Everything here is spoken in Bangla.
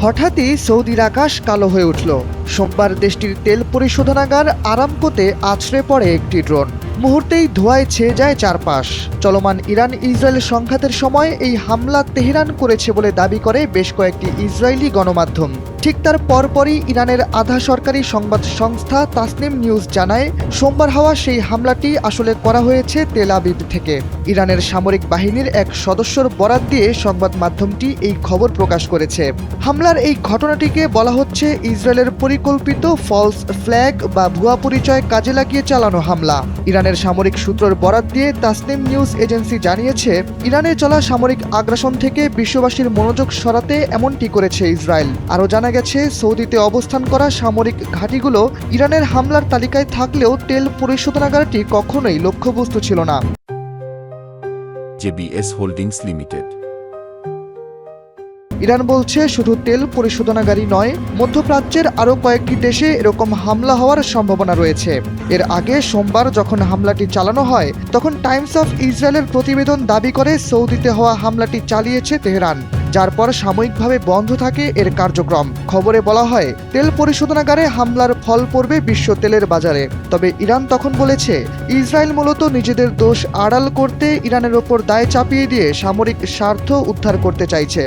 হঠাৎই সৌদির আকাশ কালো হয়ে উঠল। সোমবার দেশটির তেল পরিশোধনাগার আরামকোতে আছড়ে পড়ে একটি ড্রোন। মুহূর্তেই ধোঁয়ায় ছেয়ে যায় চারপাশ। চলমান ইরান ইসরায়েল সংঘাতের সময় এই হামলা তেহরান করেছে বলে দাবি করে বেশ কয়েকটি ইসরায়েলি গণমাধ্যম। ঠিক তার পরপরই ইরানের আধা সরকারি সংবাদ সংস্থা তাসনিম নিউজ জানায়, সোমবার হওয়া সেই হামলাটি আসলে করা হয়েছে তেল আবিব থেকে। ইরানের সামরিক বাহিনীর এক সদস্যর বরাত দিয়ে সংবাদ মাধ্যমটি এই খবর প্রকাশ করেছে। হামলার এই ঘটনাটিকে বলা হচ্ছে ইসরায়েলের পরিকল্পিত ফলস ফ্ল্যাগ বা ভুয়া পরিচয় কাজে লাগিয়ে চালানো হামলা। ইরানের সামরিক সূত্রের বরাত দিয়ে তাসনিম নিউজ এজেন্সি জানিয়েছে, ইরানে চলা সামরিক আগ্রাসন থেকে বিশ্ববাসীর মনোযোগ সরাতে এমনটি করেছে ইসরায়েল। আরও জানা গেছে, সৌদিতে অবস্থান করা সামরিক ঘাঁটিগুলো ইরানের হামলার তালিকায় থাকলেও তেল পরিশোধনাগারটি কখনোই লক্ষ্যবস্তু ছিল না। JBS holdings limited. ইরান বলছে, শুধু তেল পরিশোধনাগারই নয়, মধ্যপ্রাচ্যের আরও কয়েকটি দেশে এরকম হামলা হওয়ার সম্ভাবনা রয়েছে। এর আগে সোমবার যখন হামলাটি চালানো হয়, তখন টাইমস অফ ইসরায়েলের প্রতিবেদন দাবি করে সৌদিতে হওয়া হামলাটি চালিয়েছে তেহরান, যার পর সাময়িকভাবে বন্ধ থাকে এর কার্যক্রম। খবরে বলা হয়, তেল পরিশোধনাগারে হামলার ফল পড়বে বিশ্ব তেলের বাজারে। তবে ইরান তখন বলেছে, ইসরায়েল মূলত নিজেদের দোষ আড়াল করতে ইরানের ওপর দায় চাপিয়ে দিয়ে সামরিক স্বার্থ উদ্ধার করতে চাইছে।